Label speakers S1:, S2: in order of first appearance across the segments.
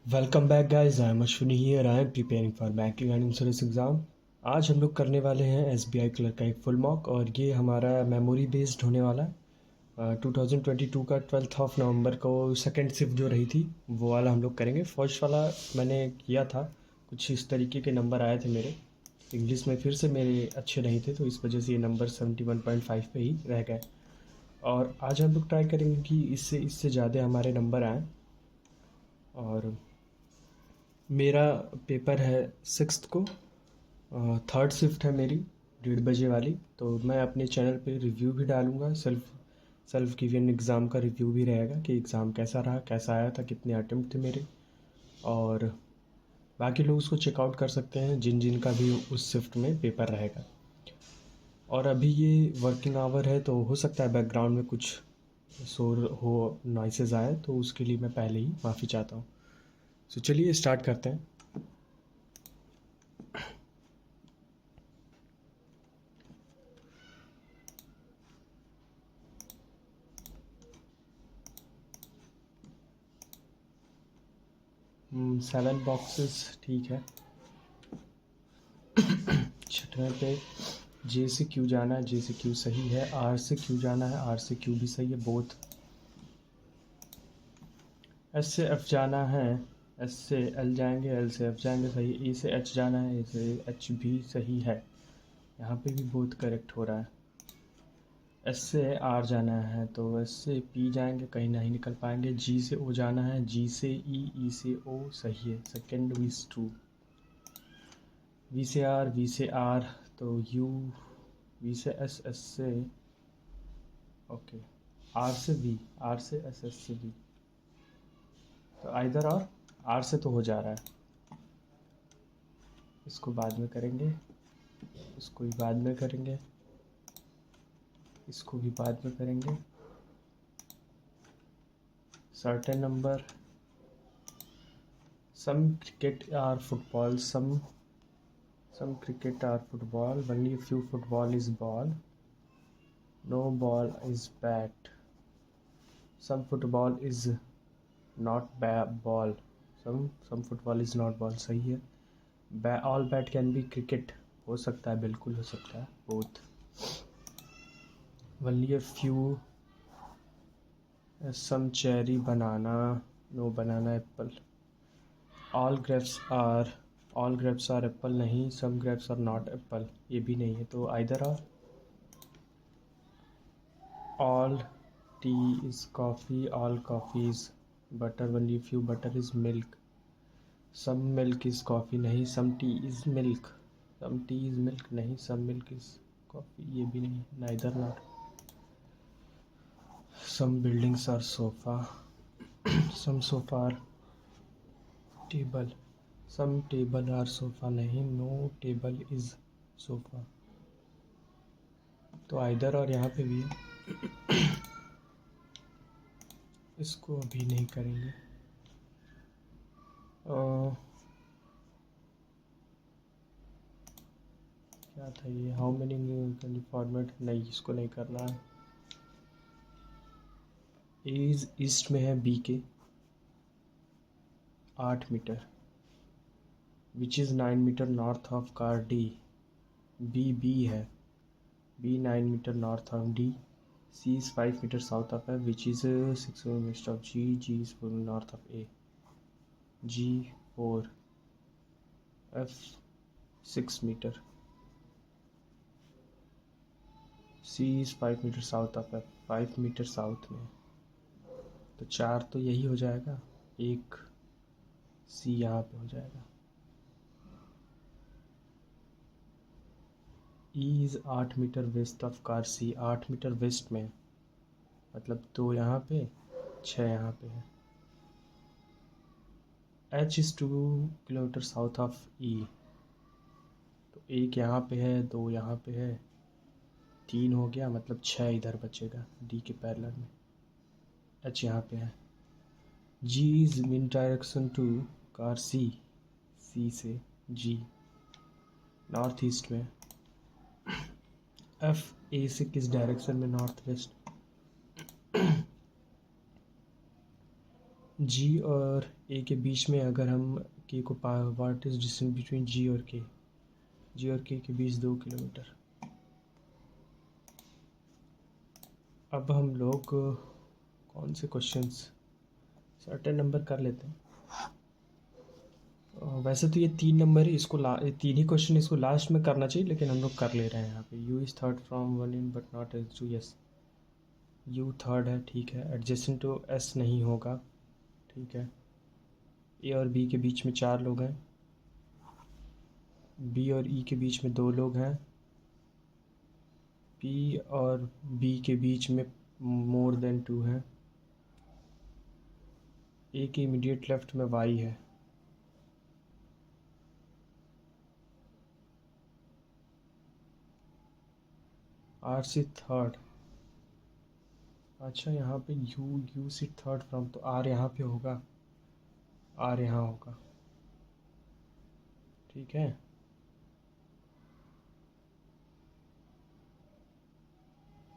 S1: Welcome back guys. I am Ashwini here. I am preparing for banking and insurance exam. आज हम लोग करने वाले हैं एसबीआई क्लर्क का एक फुल मॉक, और ये हमारा मेमोरी बेस्ड होने वाला है। 2022 का 12 ऑफ नवंबर को सेकंड शिफ्ट जो रही थी वो वाला हम लोग करेंगे। फर्स्ट वाला मैंने किया था, कुछ इस तरीके के नंबर आए थे मेरे। इंग्लिश में फिर से मेरे अच्छे नहीं थे, तो इस वजह से ये नंबर 71.5 पे ही रह गए। और आज हम लोग ट्राई करेंगे कि इससे इससे ज़्यादा हमारे नंबर आएँ। और मेरा पेपर है सिक्स्थ को, थर्ड शिफ्ट है मेरी 1:30 बजे वाली। तो मैं अपने चैनल पे रिव्यू भी डालूँगा, सेल्फ गिवन एग्ज़ाम का रिव्यू भी रहेगा कि एग्ज़ाम कैसा रहा, कैसा आया था, कितने अटेम्प्ट थे मेरे। और बाकी लोग उसको चेकआउट कर सकते हैं जिन जिन का भी उस शिफ्ट में पेपर रहेगा। और अभी ये वर्किंग आवर है, तो हो सकता है बैकग्राउंड में कुछ शोर हो, नॉइसेज आए, तो उसके लिए मैं पहले ही माफ़ी चाहता हूँ। सो चलिए स्टार्ट करते हैं। 7 बॉक्सेस ठीक है। छठवें पे जे से क्यू जाना है, जे से क्यू सही है। आर से क्यू जाना है, आर से क्यू भी सही है बोथ। एस से एफ जाना है, एस से एल जाएंगे, एल से एफ जाएंगे, सही। ए से एच जाना है, ए से एच भी सही है। यहाँ पे भी बोथ करेक्ट हो रहा है। एस से आर जाना है तो एस से पी जाएंगे, कहीं नहीं निकल पाएंगे। जी से ओ जाना है, जी से ई, ई से ओ सही है, सेकेंड इज ट्रू। वी से आर, वी से आर तो यू, वी से एस, एस से ओके, आर से वी, आर से एस, एस से वी। तो आइदर और आर से तो हो जा रहा है। इसको बाद में करेंगे, इसको भी बाद में करेंगे, इसको भी बाद में करेंगे। Certain number, some cricket or football, some cricket are football, only a few football is ball, no ball is bat, some football is not ball, some football is not ball सही है। all bat can be cricket, हो सकता है, बिल्कुल हो सकता है both। only a few, some cherry banana, no banana apple, all grapes are, all grapes are apple नहीं, some grapes are not apple ये भी नहीं है। तो either all tea is coffee, all coffee is butter, only few butter is milk, some milk is coffee नहीं, some tea is milk, some tea is milk नहीं, some milk is coffee ये भी नहीं, neither not। some buildings are sofa, some sofa are table, some table are sofa नहीं, no table is sofa। तो either और यहाँ पे भी है। इसको अभी नहीं करेंगे। क्या था ये, हाउ मेनी फॉर्मेट, नहीं इसको नहीं करना है। इज ईस्ट में है बी के 8 meter, which is 9 meter north of car D, B B है, B 9 meter north of D, C is 5 meter south of है, which is 6 meter of G, G is north of A, G 4, F 6 meter, C is 5 meter south of F, 5 meter south में। तो 4 तो यही हो जाएगा, एक सी यहाँ पे हो जाएगा। E is 8 meter west of car C, 8 meter west में, मतलब 2 यहाँ पे, 6 यहाँ पे है। H is 2 kilometer south of E, तो 1 यहाँ पे है, 2 यहाँ पे है, 3 हो गया, मतलब 6 इधर बचेगा डी के पैरेलल में। एच यहाँ पे है। G is in direction to car C, C से जी नॉर्थ ईस्ट में। एफ ए से किस डायरेक्शन में, नॉर्थ वेस्ट। जी और ए के बीच में अगर हम के को व्हाट इज डिस्टेंस बिटवीन जी और के, जी और के बीच 2 किलोमीटर। अब हम लोग कौन से क्वेश्चंस सर्टेन नंबर कर लेते हैं। वैसे तो ये 3 नंबर ही इसको ये 3 ही क्वेश्चन इसको लास्ट में करना चाहिए, लेकिन हम लोग कर ले रहे हैं यहाँ पे। U is third from one in but not S to, yes U third है, ठीक है। एडजेसेंट टू एस नहीं होगा, ठीक है। ए और बी के बीच में 4 लोग हैं, बी और ई के बीच में 2 लोग हैं, पी और बी के बीच में मोर देन 2 हैं, ए के इमीडिएट लेफ्ट में वाई है। आर से थर्ड, अच्छा यहाँ पे यू से थर्ड फ्रॉम, तो आर यहाँ पे होगा, आर यहाँ होगा, ठीक है।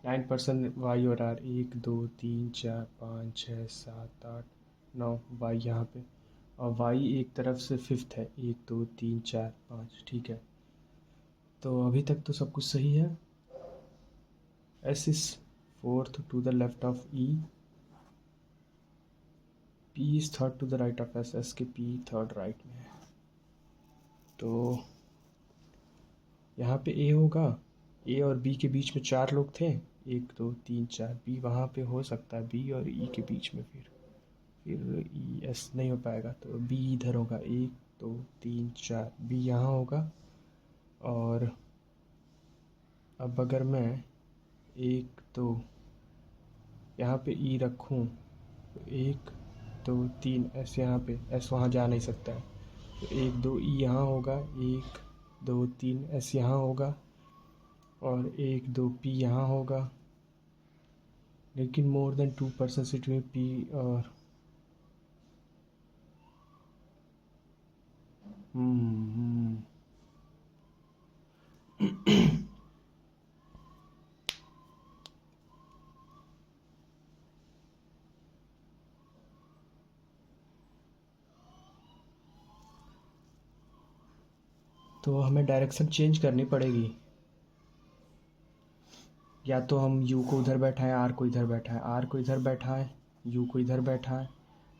S1: नाइन परसेंट वाई और आर, 1 2 3 4 5 6 7 8 9, वाई यहाँ पे, और वाई एक तरफ से फिफ्थ है, 1 2 3 4 5, ठीक है। तो अभी तक तो सब कुछ सही है। S is fourth to the left of E, P is third to the right of S, S के पी थर्ड राइट में है। तो यहाँ पे ए होगा, ए और बी के बीच में 4 लोग थे, 1 2 3 4, बी वहाँ पे हो सकता है, बी और ई के बीच में, फिर ई एस नहीं हो पाएगा, तो बी इधर होगा, 1 2 3 4, बी यहाँ होगा। और अब अगर मैं 1 2 यहाँ पे ई रखूँ, तो 1 2 3 एस यहाँ पे, एस वहाँ जा नहीं सकता है, तो 1 2 ई यहाँ होगा, 1 2 3 एस यहाँ होगा, और 1 2 पी यहाँ होगा। लेकिन मोर देन 2% सिट में पी और तो हमें डायरेक्शन चेंज करनी पड़ेगी। या तो हम यू को उधर बैठाएं, आर को इधर बैठाएं, आर को इधर बैठाएं, यू को इधर बैठाएं,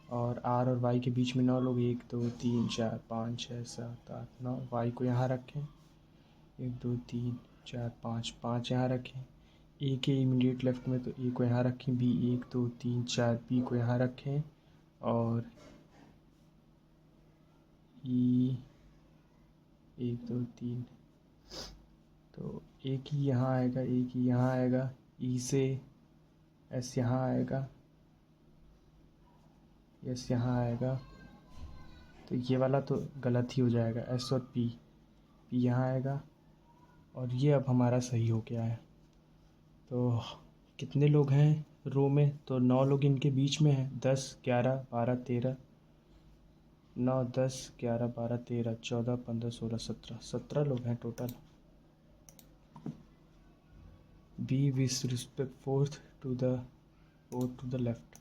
S1: और आर और वाई के बीच में 9 लोग, 1 2 3 4 5 6 7 8 9, वाई को यहाँ रखें, 1 2 3 4 5, 5 यहाँ रखें। ए के इमीडिएट लेफ्ट में, तो ए को यहाँ रखें, बी 1 2 3 4, बी को यहाँ रखें, और ई 1 2 3, तो एक ही यहाँ आएगा, एक ही यहाँ आएगा, ई से एस यहाँ आएगा, एस यहाँ आएगा, तो ये वाला तो गलत ही हो जाएगा, एस और पी, पी यहाँ आएगा, और ये अब हमारा सही हो गया है। तो कितने लोग हैं रो में, तो 9 लोग इनके बीच में हैं, 10 11 12 13, 9 10 11 12 13 14 15 16 17, 17 लोग हैं total. B with respect fourth to the left.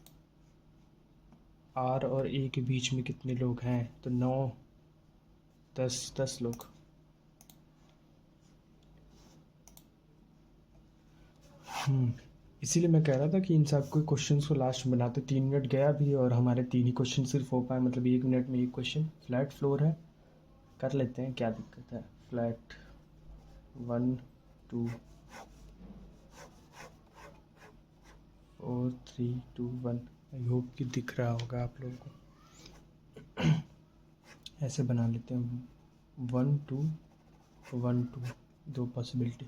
S1: R और ए के बीच में कितने लोग हैं, तो 9 10 लोग। इसीलिए मैं कह रहा था कि इन सब को क्वेश्चंस को लास्ट में बनाते। 3 मिनट गया भी और हमारे 3 ही क्वेश्चन सिर्फ हो पाए, मतलब 1 मिनट में एक क्वेश्चन। फ्लैट फ्लोर है, कर लेते हैं, क्या दिक्कत है। फ्लैट 1 2 4 3 2 1, आई होप कि दिख रहा होगा आप लोगों को। ऐसे बना लेते हैं, 1 2 1 2, 2 possibility.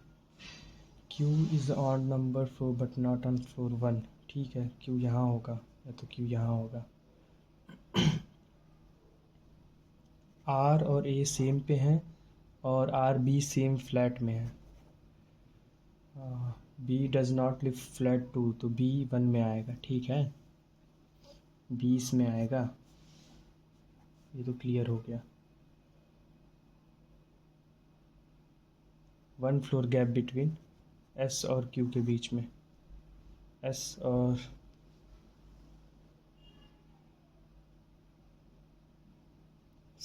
S1: Q is odd number floor but not on floor 1, ठीक है। Q यहाँ होगा, या तो Q यहाँ होगा। R और A सेम पे हैं, और R B सेम फ्लैट में है। B does not live flat 2, तो B 1 में आएगा, ठीक है। 20 में आएगा, ये तो क्लियर हो गया। 1 फ्लोर गैप बिटवीन S और Q के बीच में, S और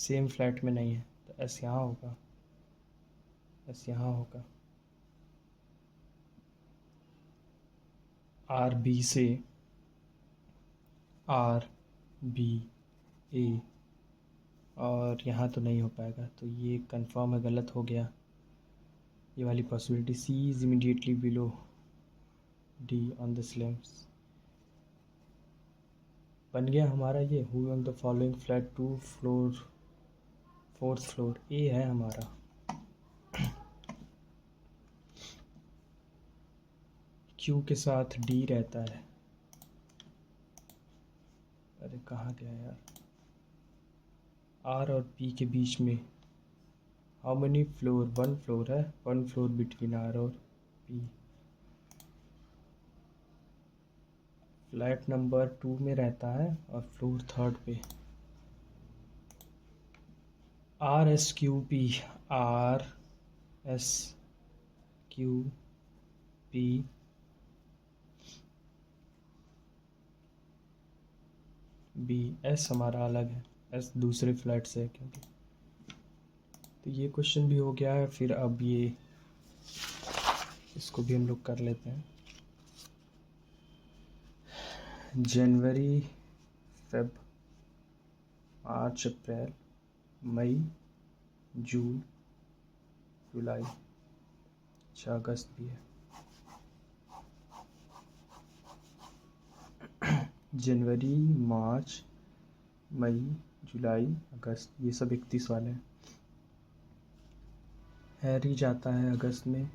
S1: सेम फ्लैट में नहीं है, तो एस यहाँ होगा, एस यहाँ होगा। आर बी से आर बी ए, और यहाँ तो नहीं हो पाएगा, तो ये कंफर्म है, गलत हो गया ये वाली possibility. C is immediately below D on the slims. बन गया हमारा ये। Who on the following flat 2 floor 4th floor, A है हमारा। क्यू के साथ डी रहता है। अरे कहाँ गया यार, आर और पी के बीच में हाउ मनी फ्लोर, 1 फ्लोर है, 1 फ्लोर बिटवीन आर और पी। फ्लैट नंबर 2 में रहता है और फ्लोर 3rd पे। R S Q P, R S Q P B, S हमारा अलग है, एस दूसरे फ्लैट से है क्योंकि। तो ये क्वेश्चन भी हो गया है। फिर अब ये इसको भी हम लोग कर लेते हैं। जनवरी, फेब, मार्च, अप्रैल, मई, जून, जुलाई, अच्छा अगस्त भी है। जनवरी, मार्च, मई, जुलाई, अगस्त, ये सब 31 वाले हैं। हैरी जाता है अगस्त में।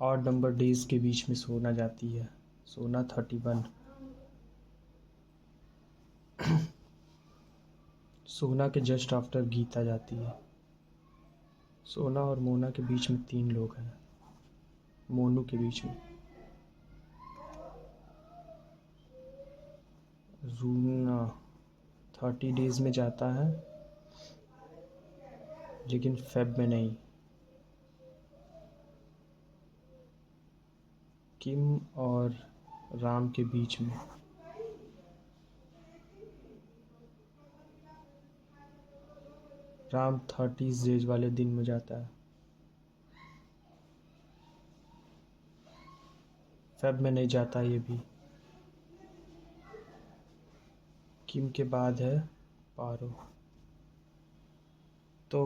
S1: ऑड नंबर डेज के बीच में सोना जाती है, सोना 31। सोना के जस्ट आफ्टर गीता जाती है। सोना और मोना के बीच में 3 लोग हैं, मोनू के बीच में। रूना 30 डेज में जाता है, लेकिन फेब में नहीं। किम और राम के बीच में। राम 30 डेज वाले दिन में जाता है, फेब में नहीं जाता ये भी। किम के बाद है पारो। तो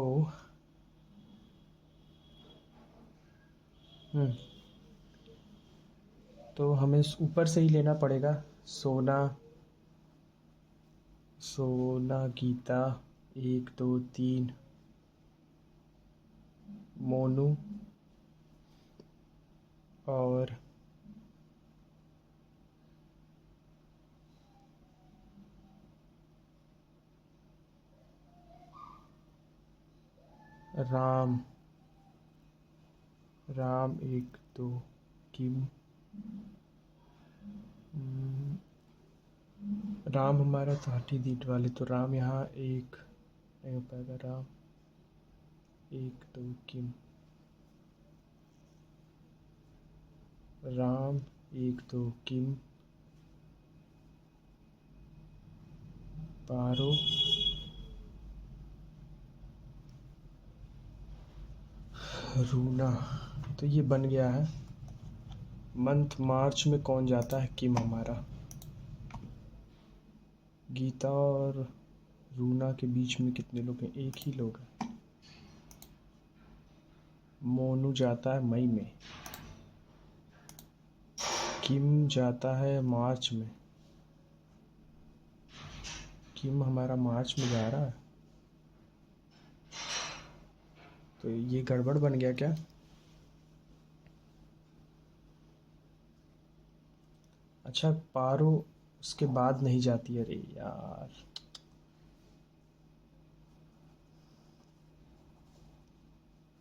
S1: तो हमें ऊपर से ही लेना पड़ेगा। सोना, सोना गीता 1 2 3, मोनू और राम, राम 1 2, किम, राम हमारा 30 डीट वाले, तो राम यहाँ 1 नहीं हो पाएगा। राम 1 2, किम, राम 1 2, किम, पारो, रूना। तो ये बन गया है। मंथ मार्च में कौन जाता है, किम हमारा। गीता और रूना के बीच में कितने लोग हैं, 1 ही लोग हैं। मोनू जाता है मई में। किम जाता है मार्च में। किम हमारा मार्च में जा रहा है, तो ये गड़बड़ बन गया क्या। अच्छा, पारो उसके बाद नहीं जाती है। अरे यार,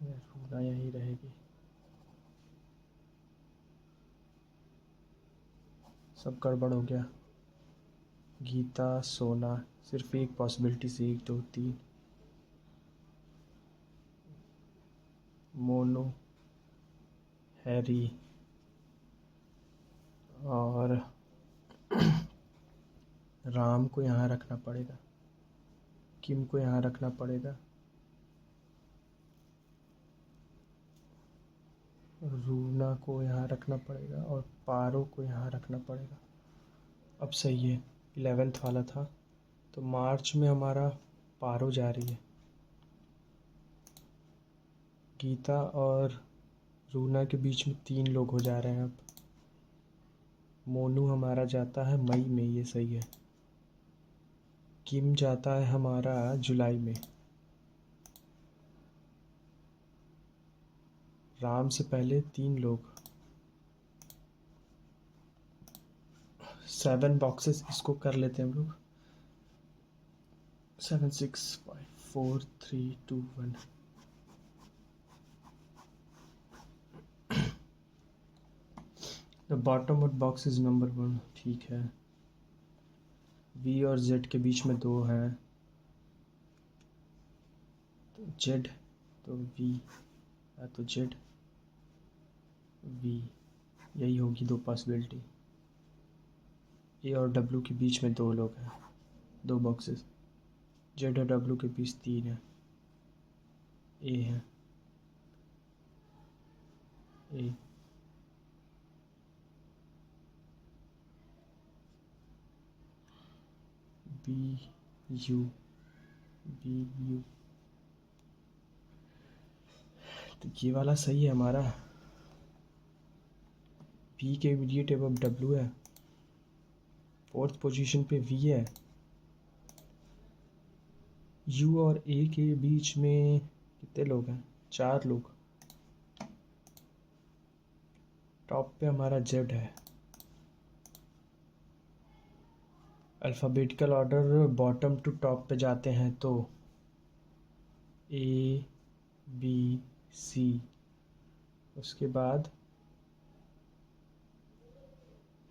S1: रूना यहीं रहेगी। सब गड़बड़ हो गया। गीता, सोना, सिर्फ एक पॉसिबिलिटी से 1 2 3। मोनू, हैरी और राम को यहाँ रखना पड़ेगा। किम को यहाँ रखना पड़ेगा, रूना को यहाँ रखना पड़ेगा और पारो को यहाँ रखना पड़ेगा। अब सही है, 11th वाला था। तो मार्च में हमारा पारो जा रही है, गीता और रूना के बीच में 3 लोग हो जा रहे हैं। अब मोनू हमारा जाता है मई में, ये सही है। किम जाता है हमारा जुलाई में। राम से पहले 3 लोग, 7 बॉक्सेस इसको कर लेते हैं हम लोग। 7 6 5 4 3 2 1। The bottom of box is number 1, ठीक है। वी और जेड के बीच में 2 हैं, तो जेड तो वी या तो जेड वी, यही होगी 2 पॉसिबिलिटी। ए और डब्ल्यू के बीच में 2 लोग हैं, 2 बॉक्सेस। जेड और डब्ल्यू के बीच 3 है, ए है, A B U, B U, तो ये वाला सही है हमारा। बी के इमीडिएट अब डब्ल्यू है, 4th पोजीशन पे वी है। यू और ए के बीच में कितने लोग हैं? 4 लोग। टॉप पे हमारा जेड है। Alphabetical order bottom to top पे जाते हैं तो ए बी सी, उसके बाद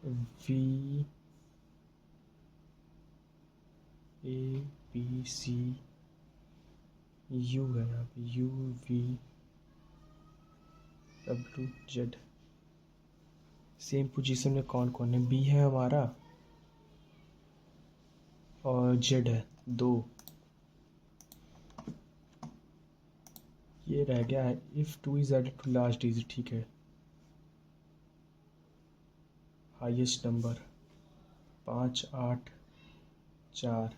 S1: V, A B C, U है यहाँ पे, U V W Z. Same position में कौन कौन है? बी है हमारा और जेड है 2। ये रह गया है if 2 is added to last digit, ठीक है। Highest number 5 8 4।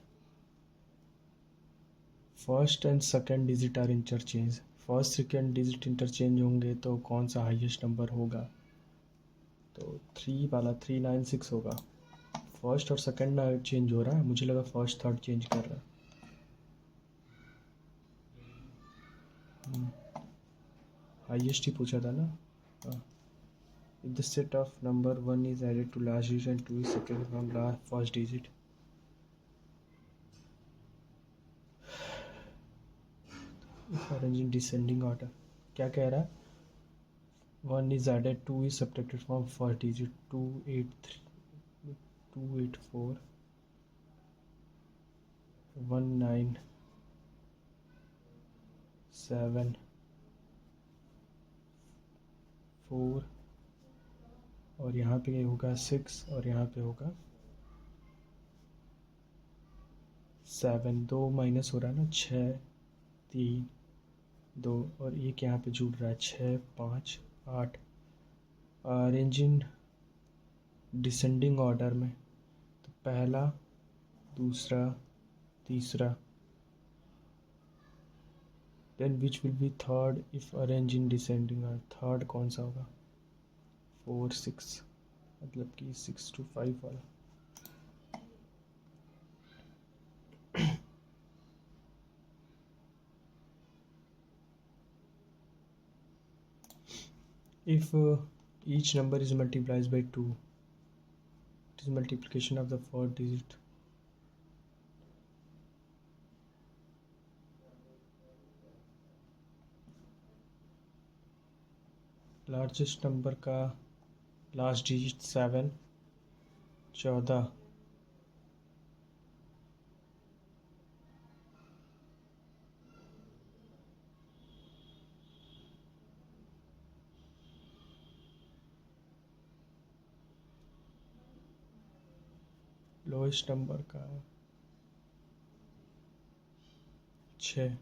S1: First and second digit are interchange. First second digit interchange होंगे तो कौन सा हाईएस्ट नंबर होगा? तो 3 वाला 396 होगा। फर्स्ट और सेकेंड ना चेंज हो रहा है, मुझे लगा फर्स्ट थर्ड चेंज कर रहा है। हाईएस्ट ही पूछा था ना। हाँ, if the set of number 1 is added to last digit and 2 is subtracted from last first digit, if arranged in descending order, क्या कह रहा है? 1 is added, 2 is subtracted from first digit, 283 284 197 4, और यहाँ पे होगा 6 और यहाँ पे होगा 7। 2 माइनस हो रहा है ना, 6 3 2, और एक यहाँ पे जुड़ रहा है 6 5 8। अरेंज इन डिसेंडिंग ऑर्डर में, तो पहला दूसरा तीसरा, then which will be third if arrange in descending order. Third कौन सा होगा? 4 6, मतलब कि 6 to 5 वाला। if each number is multiplied by 2, it is multiplication of the fourth digit. Largest number का लास्ट डिजिट 7, 14। लोएस्ट नंबर का 6।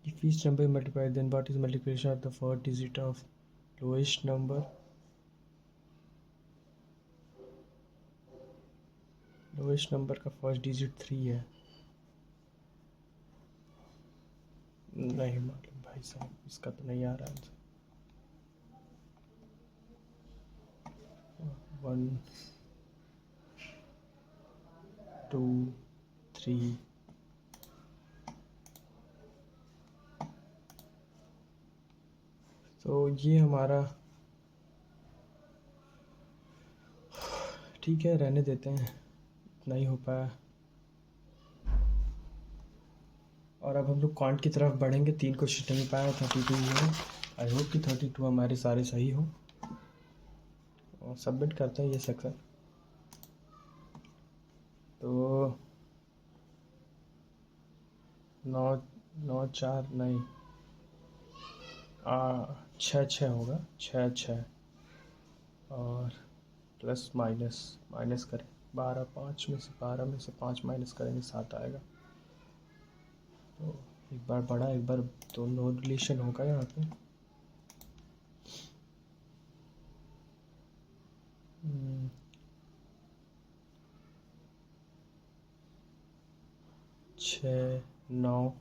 S1: If each number is multiplied, then what is multiplication of the first digit of lowest number? Lowest number का first digit 3 है। नहीं मालूम भाई साहब, इसका तो नहीं आ रहा आंसर। 1 2 3। तो ये हमारा ठीक है, रहने देते हैं, नहीं हो पाया। और अब हम लोग क्वांट की तरफ बढ़ेंगे। 3 क्वेश्चन नहीं पाया, 32 है। आई होप कि 32 हमारे सारे सही हो। और सबमिट करते हैं ये सेक्शन। तो 9 4 नहीं, 6 होगा, 6 और प्लस माइनस करें 12, 5 में से 12 में से 5 माइनस करेंगे 7 आएगा। तो एक बार बड़ा, एक बार तो नो रिलेशन होगा यहाँ पे। छः 9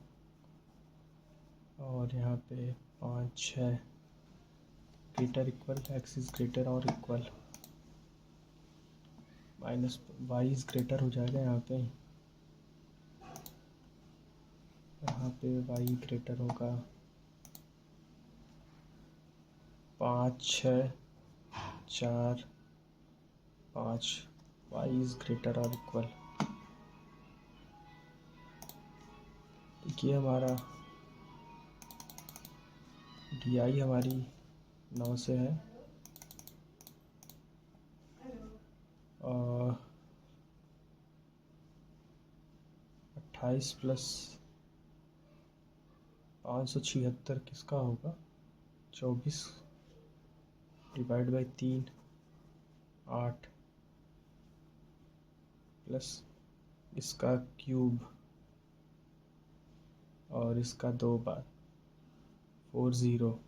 S1: और यहाँ पे 5 6 greater equal, X is greater और equal, minus Y is greater हो जाएगा यहाँ पे। यहाँ पे वाई ग्रेटर होगा 5 6 4 5, वाई इज ग्रेटर और इक्वल। देखिए हमारा डी आई हमारी 9 से है और 28 प्लस 576 किसका होगा? 24 डिवाइड बाई 3 8 प्लस इसका क्यूब और इसका 2 बार 40।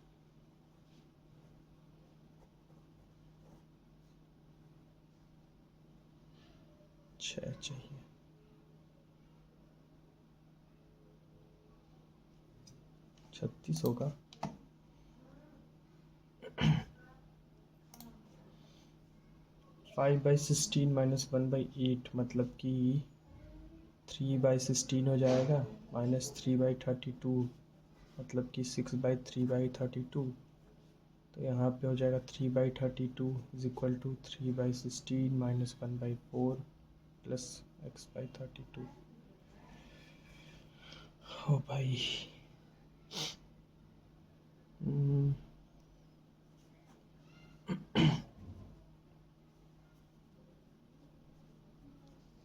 S1: 6 चाहिए। 36 होगा। 5/16 माइनस 1/8 मतलब कि 3/16 हो जाएगा, माइनस 3/32 मतलब कि 6/3/32। तो यहाँ पे हो जाएगा 3/32 is equal to 3/16 minus 1/4 plus x/32। ओ भाई,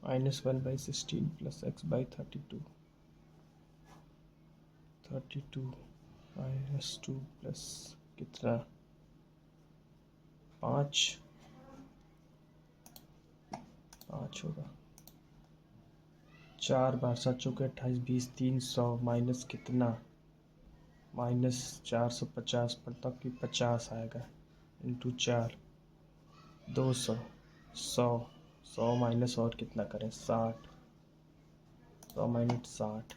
S1: -1/16 प्लस x/32, 32 -2 प्लस कितना 5 होगा। 4 बार 7 चौके 28 20 300 माइनस कितना, -450 मतलब कि 50 आएगा इंटू 4 200 100 माइनस और कितना करें 60, 100 माइनस 60,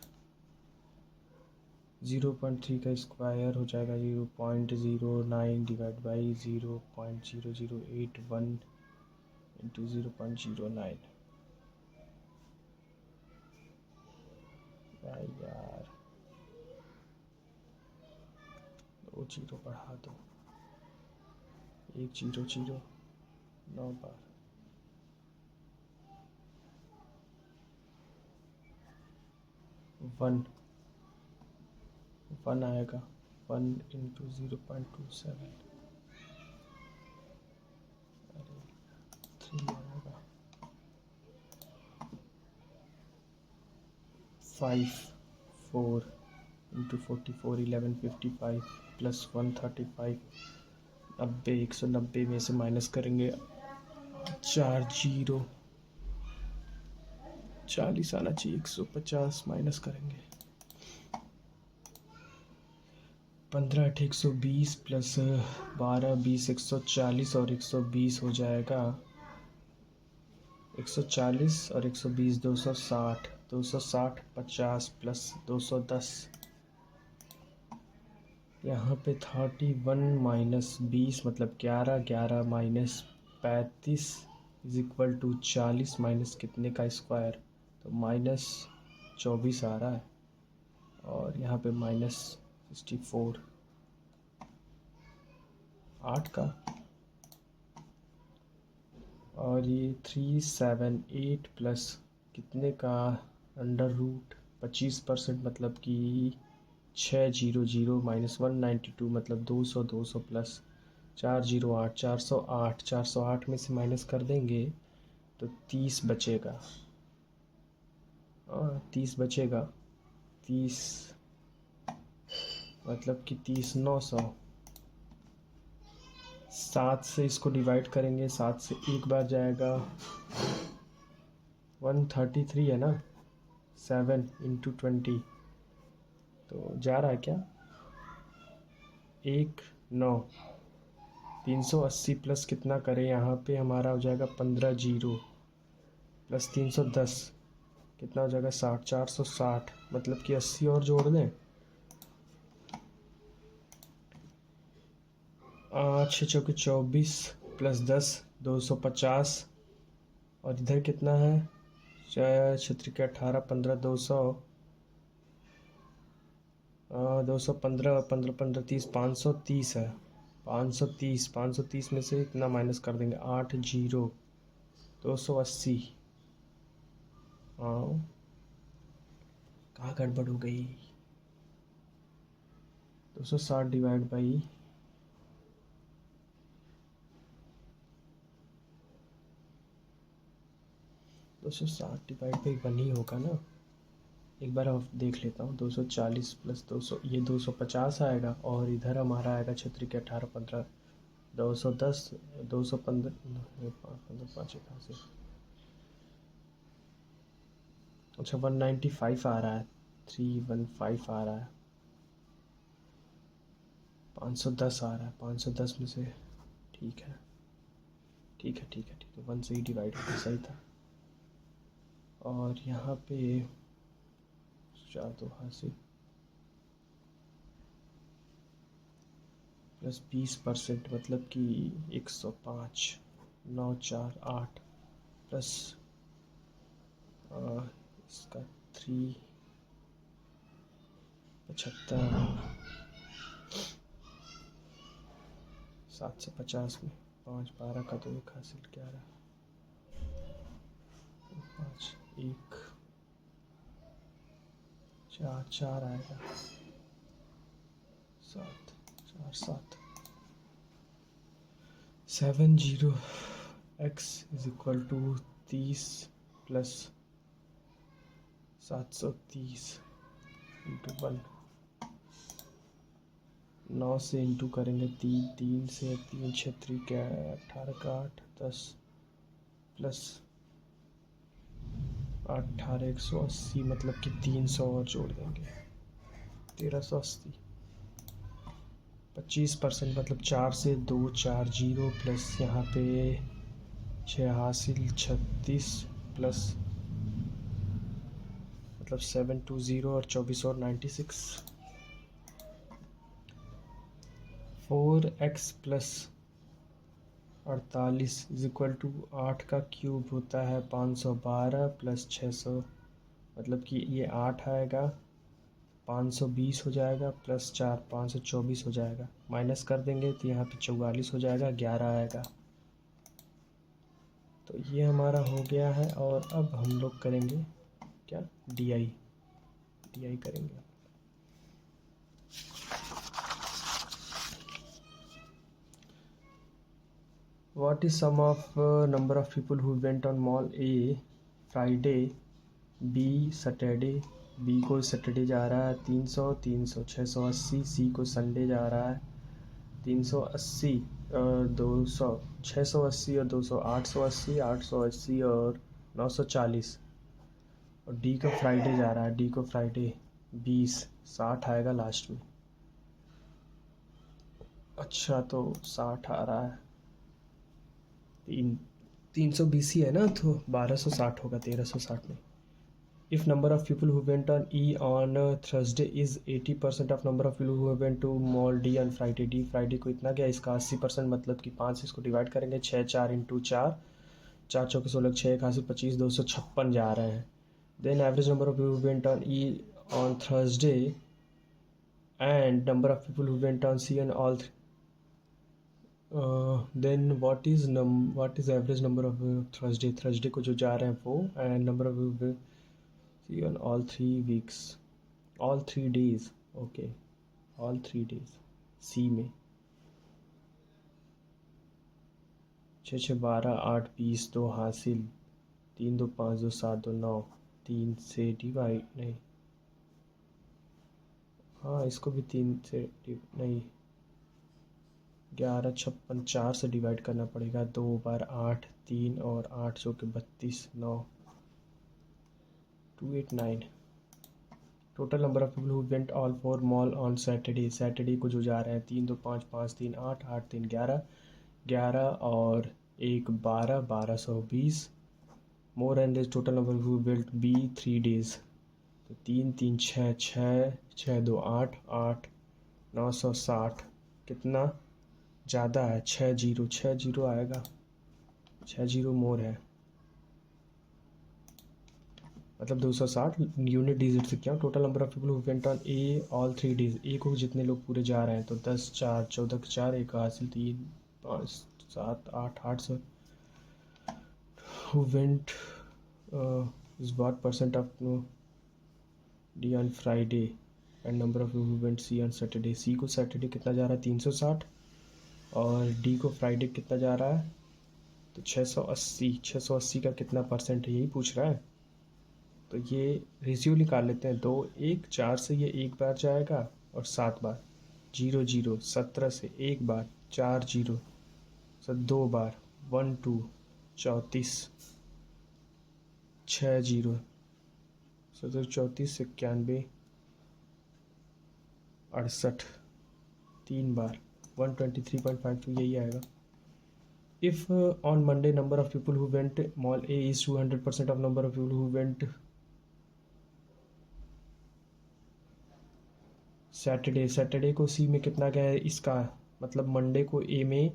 S1: 0.3 का स्क्वायर हो जाएगा 0.09 डिवाइड बाई 0.0081 इंटू 0.09। यार 2 0 बढ़ा दो, 1 0 0 9 बार 1 आएगा 1 इंटू 0.27, अरे 3 आएगा 5 4 इंटू 44 1155 प्लस 135 90, 190 में से माइनस करेंगे 4 जीरो, 40 आना चाहिए, 150 माइनस करेंगे 15 8 120 प्लस 12 20 140 और 120 हो जाएगा 140 और 120 260, 260 50 प्लस 210, यहाँ पे 31 माइनस 20 मतलब 11, 11 minus 35 is equal to 40 minus कितने का स्क्वायर, तो माइनस 24 आ रहा है, और यहाँ पे माइनस 64, 8 का, और ये 378 प्लस कितने का अंडर रूट 25% मतलब कि 600 माइनस 192 मतलब 200, 200 प्लस 408, 408, 408 में से माइनस कर देंगे तो 30 बचेगा, 30 बचेगा, 30 मतलब कि 30 900, 7 से इसको डिवाइड करेंगे, 7 से एक बार जाएगा 133 है ना, 7 इंटू 20 तो जा रहा है क्या 1 9, 380 प्लस कितना करें, यहाँ पे हमारा हो जाएगा 15 जीरो प्लस 310 कितना हो जाएगा 60, 460 मतलब कि 80 और जोड़ दें, 6 चौके 24 प्लस 10 250, और इधर कितना है 6 के 18 15 200, 215 15 15 30 530 है, 530 में से इतना माइनस कर देंगे 8 जीरो 280, कहाँ गड़बड़ हो गई, 260 डिवाइड बाई 260 डिवाइड बाई 1 ही होगा ना, एक बार और देख लेता हूँ, 240 प्लस 200 ये 250 आएगा, और इधर हमारा आएगा 6 के 18 15 210 215 5 कहाँ से, अच्छा 195 आ रहा है, 315 आ रहा है, 510 आ रहा है, 510 में से ठीक है 1 से ही डिवाइड होगा, सही था, और यहाँ पे 4 2 80 प्लस 20% मतलब कि 105, 9 4 8 प्लस इसका 3 75, 750 में 5 12 का तो 1 हासिल 11 5 1 4 4 आएगा 7 4 7 70 x is equal to 30 plus 730 into 1, 9 से इंटू करेंगे 3 3 से 3 6 3 क्या है 18 का 8 10 प्लस 18 180 मतलब कि 300 और जोड़ देंगे 1380, 25% मतलब 4 से 2 4 जीरो प्लस यहाँ पे 6 हासिल 36 प्लस मतलब 720 और 24 और 96, 4x plus 48 is equal to 8 का क्यूब होता है 512 प्लस 600 मतलब कि ये 8 आएगा 520 हो जाएगा प्लस 4 524 हो जाएगा, माइनस कर देंगे तो यहाँ पे 44 हो जाएगा, 11 आएगा, तो ये हमारा हो गया है, और अब हम लोग करेंगे क्या डी करेंगे। What is sum of number of people who went on mall A Friday, B Saturday, B को सैटरडे जा रहा है 300 300 680, C को संडे जा रहा है 380 200, 680 और 200, 880, 880 और 940। और डी को फ्राइडे जा रहा है, डी को फ्राइडे 20, 60 आएगा लास्ट में। अच्छा तो 60 आ रहा है, 320 ही है ना, तो 1260 होगा, 1360 में। If number of people who went on E on Thursday is 80% of number of people who went to mall D on Friday, D Friday को इतना गया, इसका 80% मतलब कि 5 से इसको डिवाइड करेंगे, 6 4 इंटू 4, 4 चौके 16, 6 81 25, 256 जा रहे हैं। Then average number of people who went on E on Thursday and number of people who went on C on all then what is average number of Thursday को जो जा रहे हैं वो, and number of See on all 3 weeks, all 3 days, okay, all 3 days C में 6 6 12 8 20, 2 हासिल, 3 2 5 2 7 2 9, 3 से divide नहीं, हाँ इसको भी 3 से नहीं, 11 56, 4 से डिवाइड करना पड़ेगा, 2 बार 8, 3 और 8 सौ के 32, 9 289। Total number of people who went all for mall on Saturday, Saturday को जो जा रहे हैं 3 2 5 5 3 8 8 3 11, 11 और 1 12, 1220 more and total number who went be 3 days, तो 3 3 6 6 6 2 8 8 960, कितना ज़्यादा है, 6 जीरो आएगा, 6 जीरो मोर है, मतलब 260 यूनिट डिजिट से क्या। Total number of people who went on a all 3 days, A को जितने लोग पूरे जा रहे हैं, तो 10 4 14 के 4, 1 हासिल, 3 5 7 8 800 who went is what percent of D on Friday and number of who went C on Saturday. C को सैटरडे कितना जा रहा है 360, और डी को फ्राइडे कितना जा रहा है, तो 680, 680 का कितना परसेंट है यही पूछ रहा है। तो ये रेशियो निकाल लेते हैं, 2 1 4 से ये एक बार जाएगा और 7 बार, 0 0 17 से एक बार, 4 0 से 2 बार, 1 2 34, 6 0 17 34 से 91 68, 3 बार, 123.52, यही आएगा। If on Monday number of people who went mall A is 200% of number of people who went Saturday को सी में कितना गया है, इसका मतलब मंडे को ए में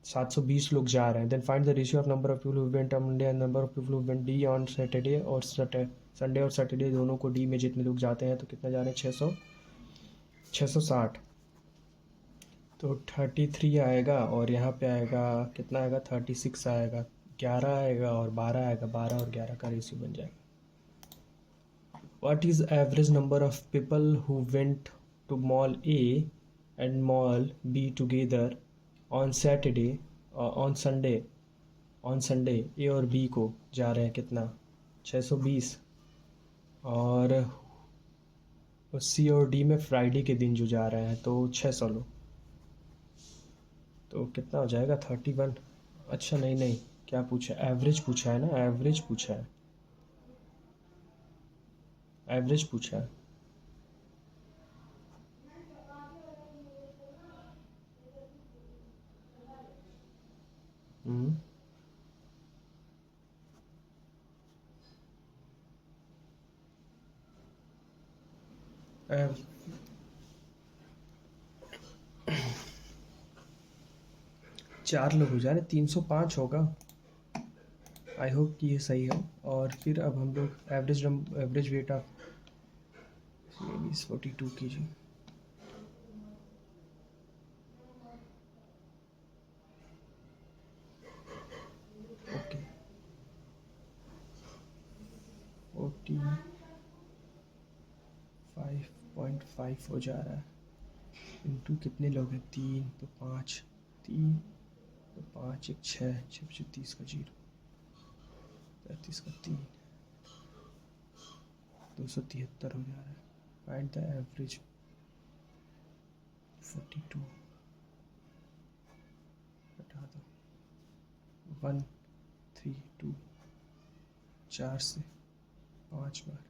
S1: 720 लोग जा रहे हैं। Then find the ratio of number of people who went on Monday and number of people who went D on Saturday, और संडे और सैटरडे दोनों को डी में जितने लोग जाते हैं, तो कितना जा रहे हैं 660, तो 33 आएगा, और यहाँ पे आएगा कितना आएगा 36 आएगा, 11 आएगा और 12 आएगा, 12 और 11 का रेशियो बन जाएगा। What is average number of people who went to mall A and mall B together on Saturday on Sunday A और B को जा रहे हैं कितना 620, और C और D में फ्राइडे के दिन जो जा रहे हैं तो 600 लोग, तो कितना हो जाएगा 31। अच्छा नहीं, क्या पूछा, एवरेज पूछा है ना, एवरेज पूछा है, एवरेज पूछा है। हम्म 4 लोग हो जा रहे, 305 होगा, आई होप कि ये सही है। और फिर अब हम लोग एवरेज वेट ऑफ 42 कीजिए। ओके 45.5 हो जा रहा है, इंटू कितने लोग हैं, 3 तो 5, 3 तो 5 1 6 6 30 का 0, 35 का 3, 273 हो जा रहा है। फाइंड द एवरेज 42, 1 3 2 4 से 5 बार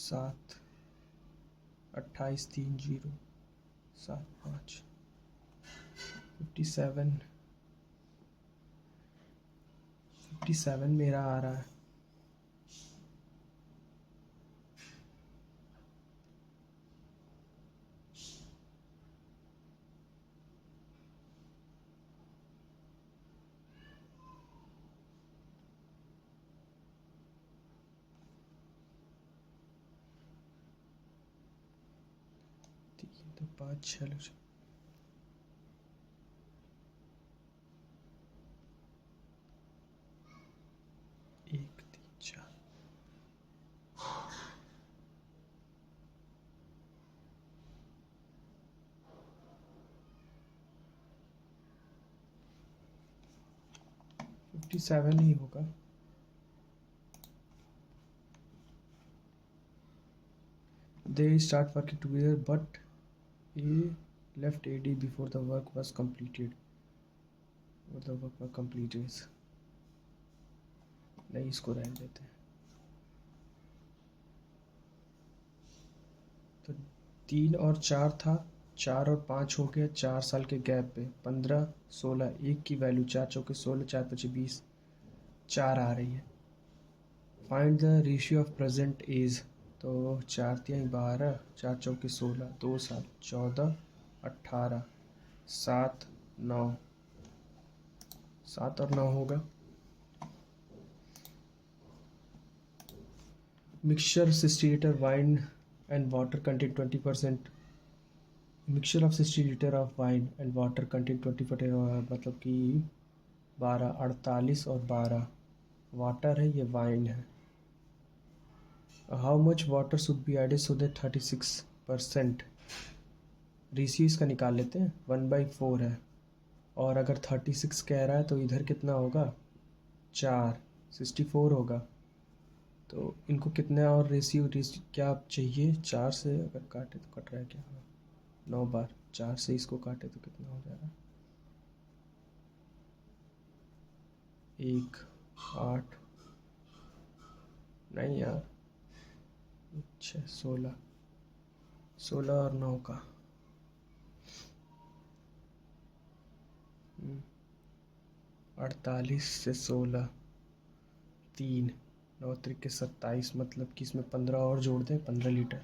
S1: 7 28 3 0 7 5 57 मेरा आ रहा है। तो 5 6 1 3 4 57 ही होगा। They start working together, but A left AD before the work was completed. Or the work was completed. नहीं, इसको रहने देते हैं। तो 3 और 4 था, 4 और 5 हो गया 4 साल के गैप पे 15 16 1 की वैल्यू 4 चौके 16 4 पचे 20 4 आ रही है। Find the ratio of present age. तो 4 3 12 4 चौके 16 2 साल 14 18 7 9 7 और 9 होगा। Mixture of 60 liter wine and water contain 20%. Mixture of 60 liter of wine and water contain 20%, मतलब कि 12 48 और 12 वाटर है, ये वाइन है। How much water should be added so that 36%? Ratio इसका निकाल लेते हैं। 1/4 है और अगर 36 कह रहा है तो इधर कितना होगा 4 64 होगा। तो इनको कितना और रेशियो क्या चाहिए 4 से अगर काटे तो कट रहा है क्या 9 बार 4 से इसको काटे तो कितना हो जाएगा 1 8 नहीं यार 6 16 16 और 9 का 48 से 16 3 9 3 27 मतलब कि इसमें 15 और जोड़ दें 15 लीटर।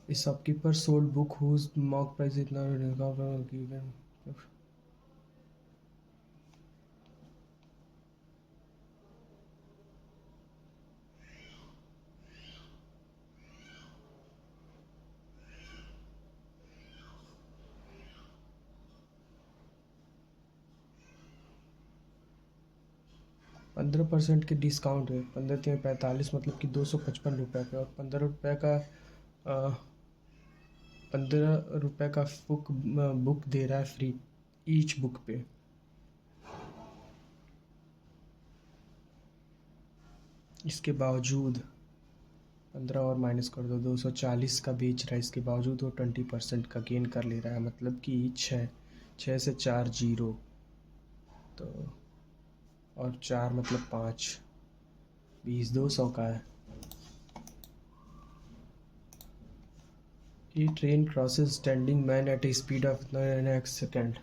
S1: इस shopkeeper sold book whose mock price इतना गिवन 15% के डिस्काउंट है 15 3 45 मतलब कि 255 रुपये का और 15 रुपये का बुक दे रहा है फ्री ईच बुक पे। इसके बावजूद 15 और माइनस कर दो 240 का बेच रहा है, इसके बावजूद वो 20% का गेन कर ले रहा है, मतलब कि 6 से 4 जीरो तो और 4 मतलब 5 20 200 का है। ये train crosses standing man eight A speed of 9 second.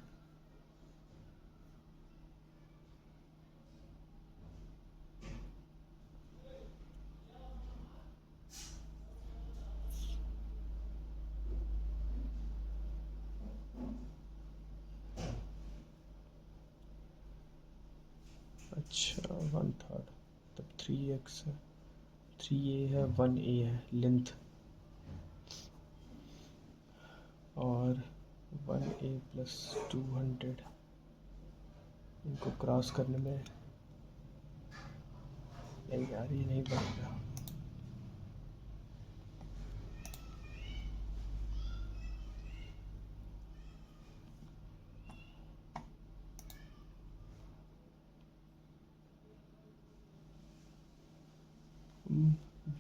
S1: अच्छा 1/3 तब 3x है 3a है 1a है लेंथ और 1a + 200 इनको क्रॉस करने में नहीं यार ये नहीं बनेगा।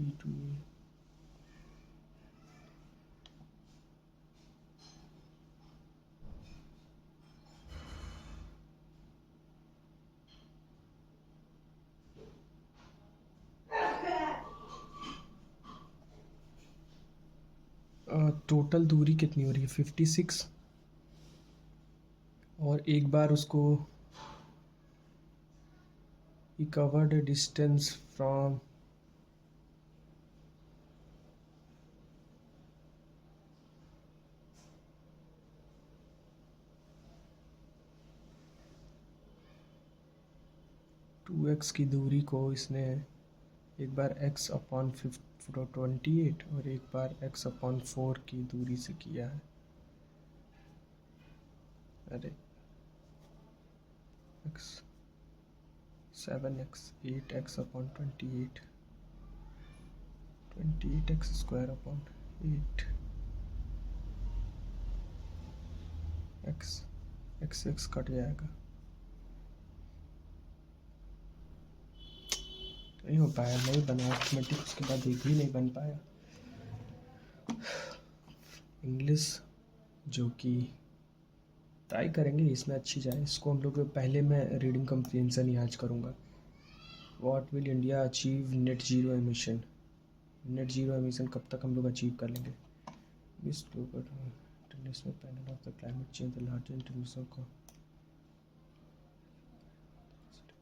S1: B2a टोटल दूरी कितनी हो रही है? 56। और एक बार उसको he covered a distance from 2x की दूरी को इसने एक बार x अपॉन 28 और एक बार x अपॉन 4 की दूरी से किया है। अरे x 7x 8x upon 28 28x square upon 8 x cut जाएगा, नहीं हो पाया, नहीं बना अर्थमेटिक, उसके बाद एक भी नहीं बन पाया। इंग्लिश जो कि ट्राई करेंगे इसमें अच्छी जाए, इसको हम लोग पहले मैं रीडिंग कम्प्रीहेंशन ही आज करूँगा। What will India achieve net zero emission? Net zero emission कब तक हम लोग अचीव कर लेंगे? This international panel of the climate change the largest international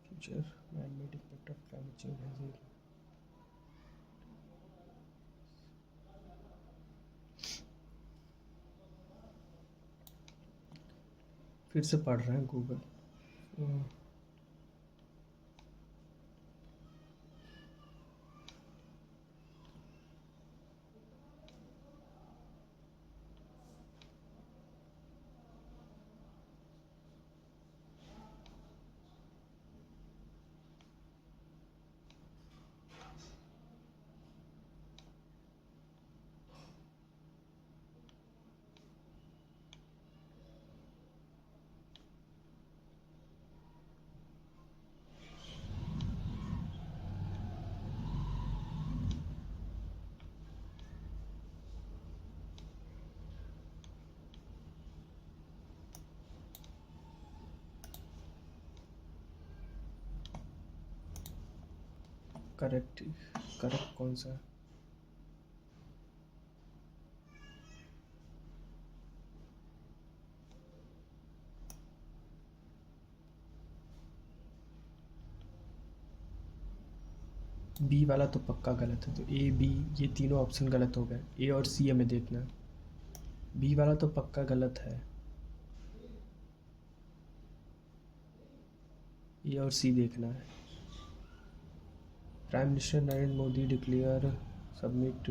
S1: future man made impact of climate change has फिर से पढ़ रहे हैं गूगल। करेक्ट कौन सा है? बी वाला तो पक्का गलत है, तो ए बी ये तीनों ऑप्शन गलत हो गए। ए और सी हमें देखना है, बी वाला तो पक्का गलत है, ए और सी देखना है। Prime minister Narendra Modi declare submit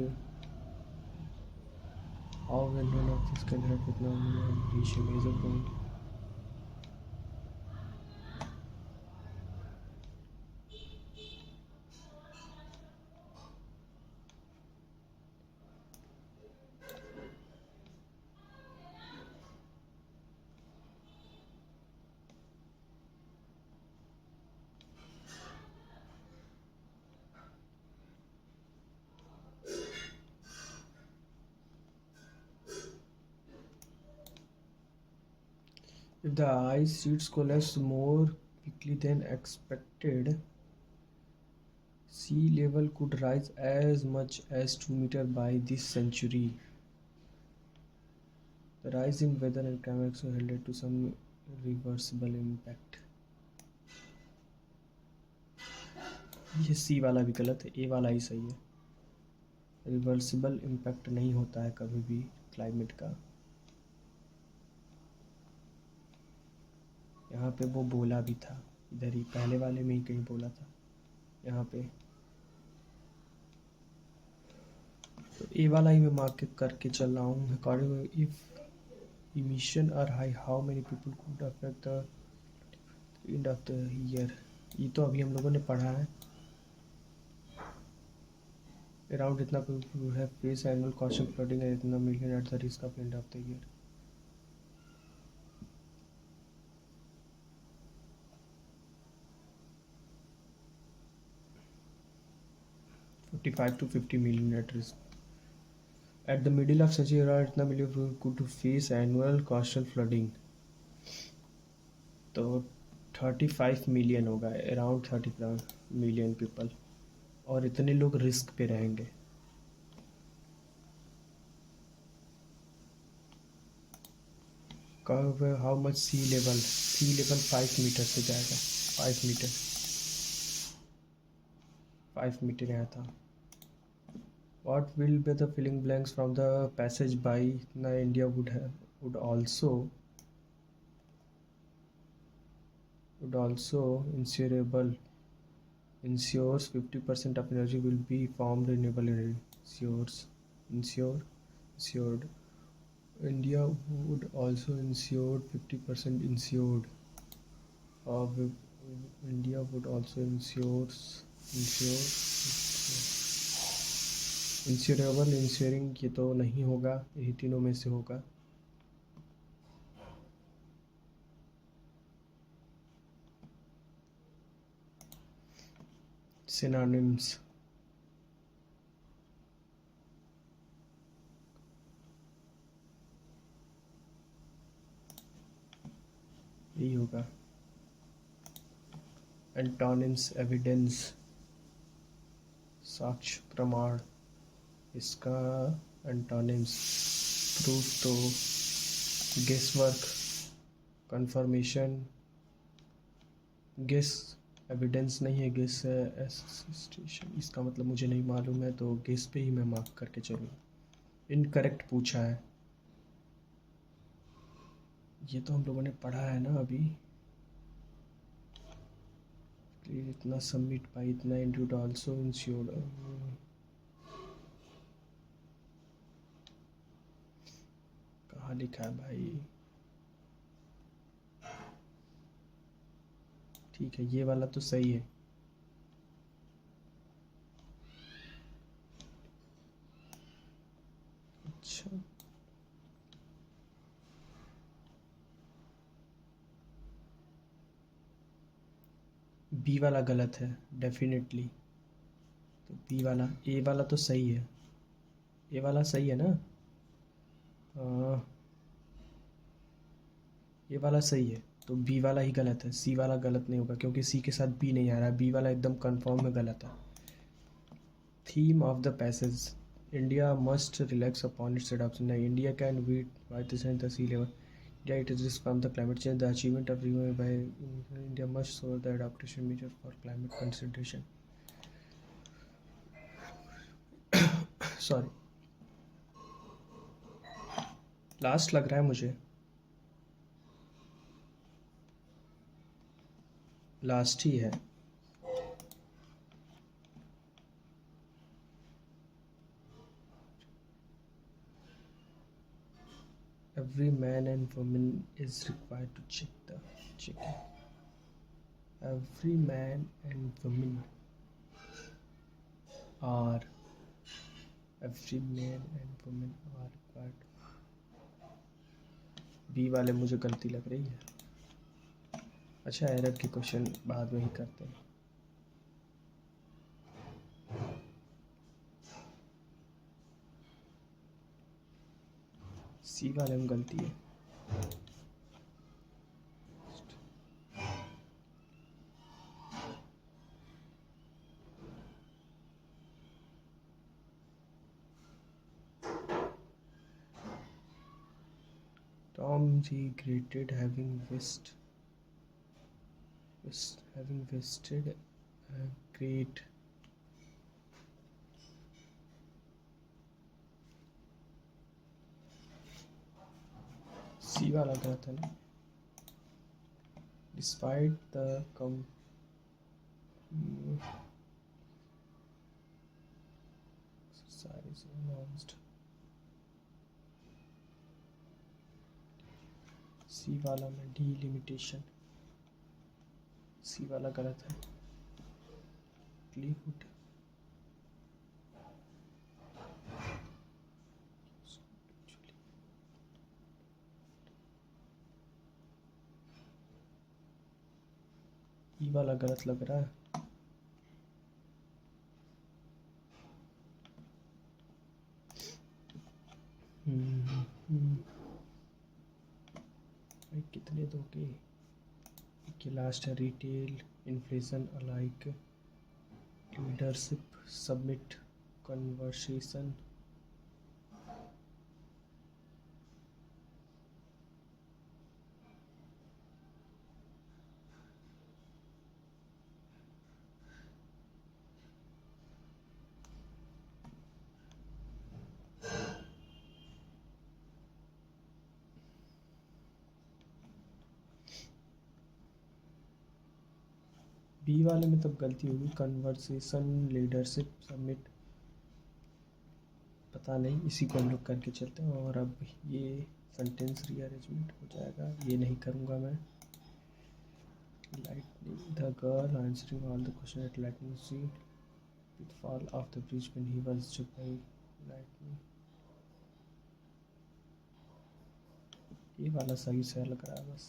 S1: how well known of this can help with reach a major point. If the ice sheets collapse more quickly than expected, sea level could rise as much as 2 meters by this century. The rise in weather and climate will lead to some reversible impact. ये सी वाला भी गलत है, ए वाला ही सही है। Reversible impact नहीं होता है कभी भी क्लाइमेट का। यहाँ पे वो बोला भी था, इधर ही पहले वाले में ही कहीं बोला था यहाँ पे, तो ए वाला ही मैं मार्क करके चल रहा हूँ। According if emission are high how many people could affect the end of the year? ये तो अभी हम लोगों ने पढ़ा है। अराउंड इतना people have face annual cost of flooding and इतना million at the risk of end of the year. 45 to 50 million at risk. At the middle of such a era, इतना million people could face annual coastal flooding. तो 35 million होगा, around 35 million people, और इतने लोग risk पे रहेंगे। कब how much sea level 5 metre से जाएगा, 5 मीटर, 5 मीटर आया था। What will be the filling blanks from the passage by the India would also ensures 50% of energy will be formed renewable energy. Ensured. India would also ensure 50% of India would also ensure insurable, ensuring ये तो नहीं होगा, यही तीनों में से होगा। Synonyms यही होगा। एंटोनिम्स एविडेंस, साक्ष्य, प्रमाण, इसका एंटोनिम्स प्रूफ तो guess work, confirmation, guess evidence नहीं है, गेस एस्टेशन, इसका मतलब मुझे नहीं मालूम है तो गेस पे ही मैं मार्क करके चलूँ। इनकरेक्ट पूछा है, ये तो हम लोगों ने पढ़ा है ना अभी। इतना सबमिट बाई इतना इंक्लूड आल्सो इंश्योर्ड, कहाँ लिखा है भाई? ठीक है, ये वाला तो सही है। अच्छा, बी वाला गलत है डेफिनेटली, तो बी वाला, ए वाला तो सही है, ए वाला सही है ना? ये वाला सही है, तो बी वाला ही गलत है, सी वाला गलत नहीं होगा क्योंकि सी के साथ बी नहीं आ रहा है, बी वाला एकदम कंफर्म में गलत है। Theme of the passage, India must relax upon its adoption, नहीं, India can beat by the sea level, India it is risk from the climate change, the achievement of remove by India must show the adaptation measure for climate consideration. Sorry, last लग रहा है मुझे, last ही है। Every man and woman is required to check the chicken. Every man and woman are every man and woman are required. B वाले मुझे गलती लग रही है। अच्छा, एरर के क्वेश्चन बाद में ही करते हैं। सी वाले में गलती है। Tom regretted having wasted a great सी वाला गलत है ना? Despite the exercise announced, सी वाला में डिलिमिटेशन, सी वाला गलत है। लिक्विड ई वाला गलत लग रहा है। भाई कितने दोगे? कि लास्ट है, retail inflation alike, leadership submit, conversation, B वाले में तब गलती होगी, कन्वर्सेशन लीडरशिप सबमिट, पता नहीं, इसी को हम लोग करके चलते हैं। और अब ये सेंटेंस रीअरेंजमेंट हो जाएगा, ये नहीं करूँगा मैं। Lightning, the girl answering all the questions at lightning speed with fall off the bridge when he was struck by lightning. ये वाला सही से लग रहा है बस।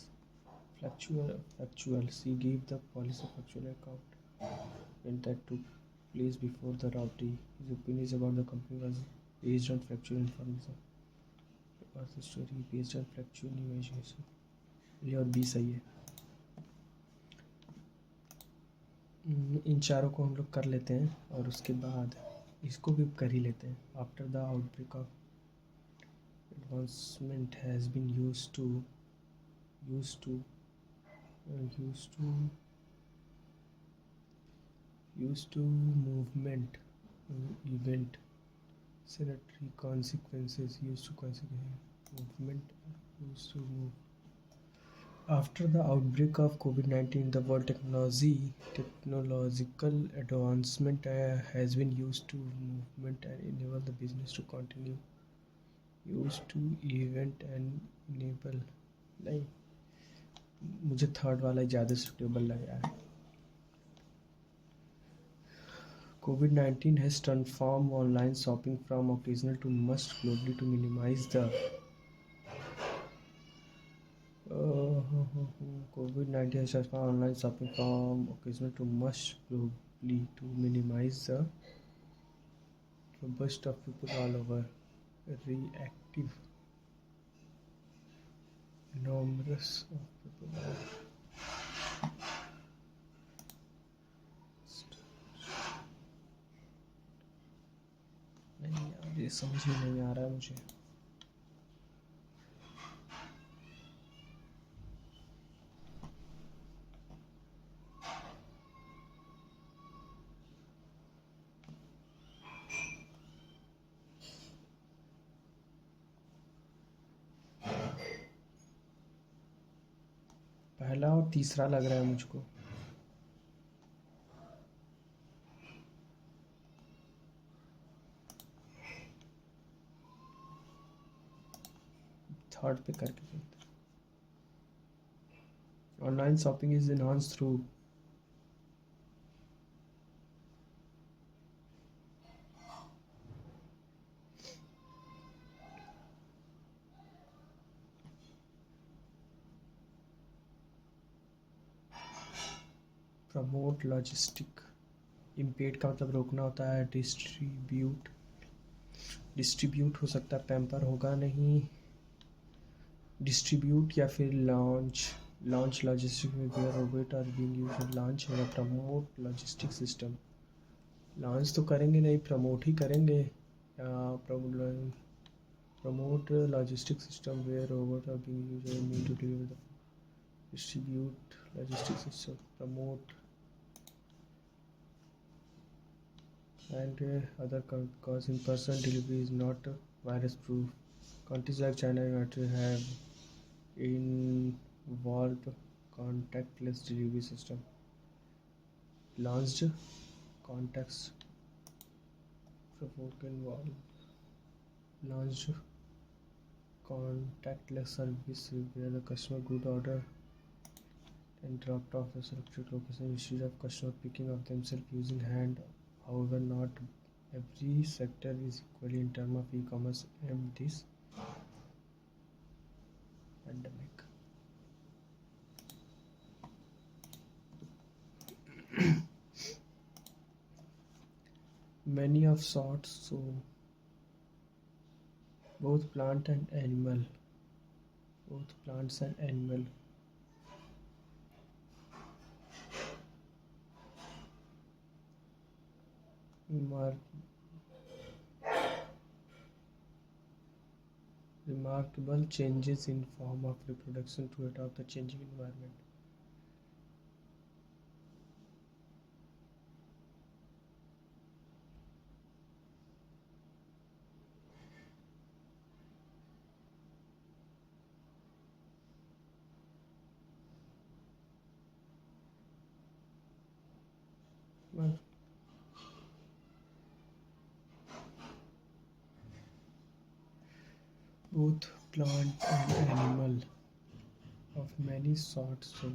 S1: Factual. She gave the police a factual account and that took place before the robbery. His opinions about the company was based on factual information. Was the story based on factual imagination? ये और B सही है। इन चारों को हम लोग कर लेते हैं और उसके बाद इसको भी कर ही लेते हैं। After the outbreak of advancement has been used to movement event sanitary consequences used to movement used to move. After the outbreak of COVID-19, the world technological advancement has been used to movement and enable the business to continue. Used to event and enable. नहीं, मुझे third वाला ज़्यादा suitable लग रहा है। COVID-19 has transformed online shopping from occasional to must globally to minimize the COVID-19 has transformed online shopping from occasional to must globally to minimize the burst of people all over. Reactive. Numerous of people are. नहीं यार, ये समझ में नहीं आ रहा है मुझे। पहला और तीसरा लग रहा है मुझको। थर्ड पे करके चलते हैं। Online shopping is enhanced through promote logistic. इम्पेड का मतलब रोकना होता है। डिस्ट्रीब्यूट हो सकता है, पैम्पर होगा नहीं। डिस्ट्रीब्यूट या फिर लॉन्च लॉजिस्टिक में where robot are being used. Launch होगा। Promote logistic system. लॉन्च तो करेंगे नहीं, प्रमोट ही करेंगे। Promote logistic system where robot are being used mean to deliver the distribute logistics system, promote and other cause in-person delivery is not virus proof. Countries like China and United have involved contactless delivery system. Launched launched contactless service where the customer could order and dropped off a selected location instead of customer picking up themselves using hand. However, not every sector is equally in terms of e-commerce and this pandemic. Many of sorts, so both plants and animal. Remarkable changes in form of reproduction to adopt the changing environment. both plant and animal of many sorts. So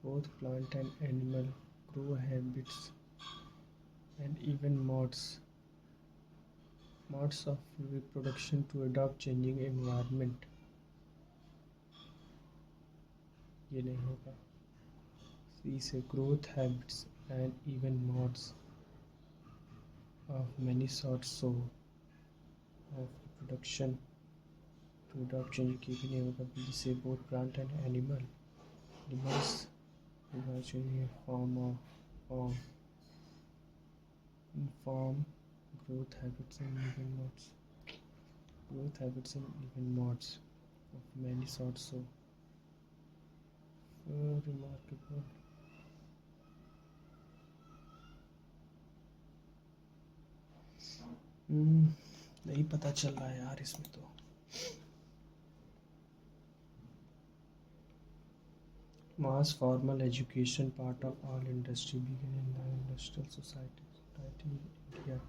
S1: both plant and animal grow habits and even modes of reproduction to adopt changing environment. ये नहीं होगा. C से growth habits and even modes of many sorts so of reproduction to adopt changing की भी नहीं होगा. B से both plant and animals diverge in form growth habits and even modes of many sorts so remarkable. नहीं पता चल रहा है यार इसमें तो. Mass formal education part of all industry began in the industrial society in India.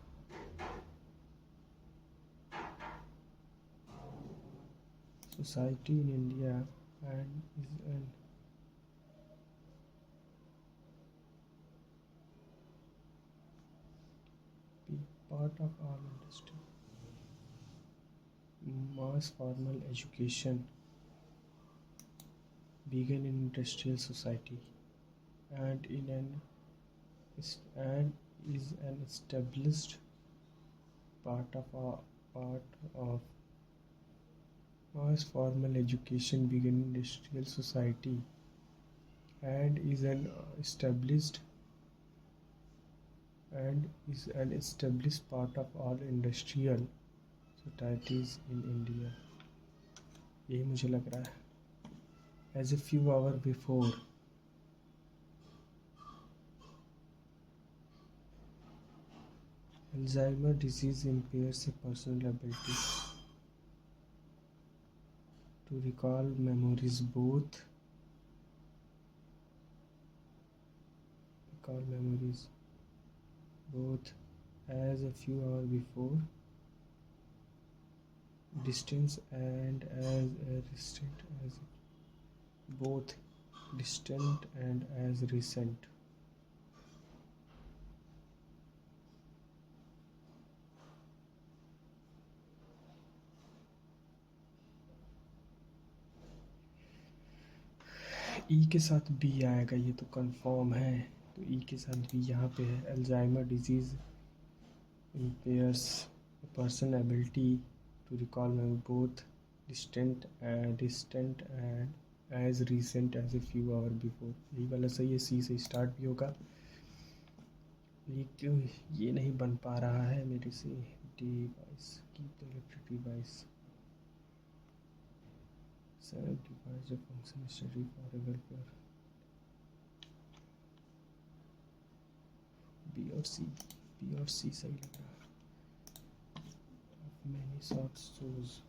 S1: Society in India and is an big part of all industry. Mass formal education began in industrial society and is an established part of mass formal education began in industrial society and is an established part of all industrial societies in India. यही मुझे लग रहा है. As a few hours before, Alzheimer's disease impairs a person's ability to recall memories both as a few hours before, distant and as recent. ई के साथ B आएगा ये तो कंफर्म है. तो ई के साथ बी यहाँ पे है. Alzheimer disease impairs a person's ability to recall memory both distant and as recent as a few hours before. यही वाला सही है. सी से स्टार्ट भी होगा. ये नहीं बन पा रहा है मेरे से. Device keep the electric device device a function study for a welfare. B और सी सही लग रहा है. Many sorts shoes.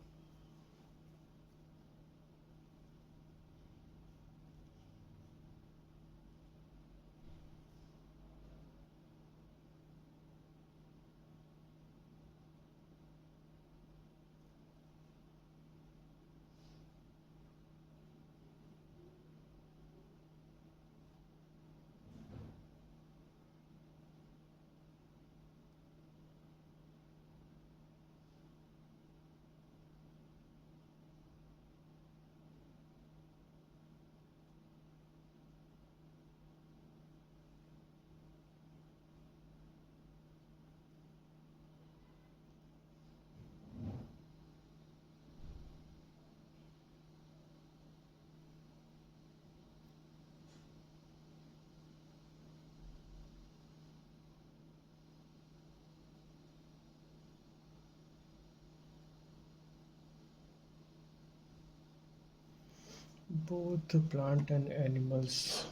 S1: Both plant and animals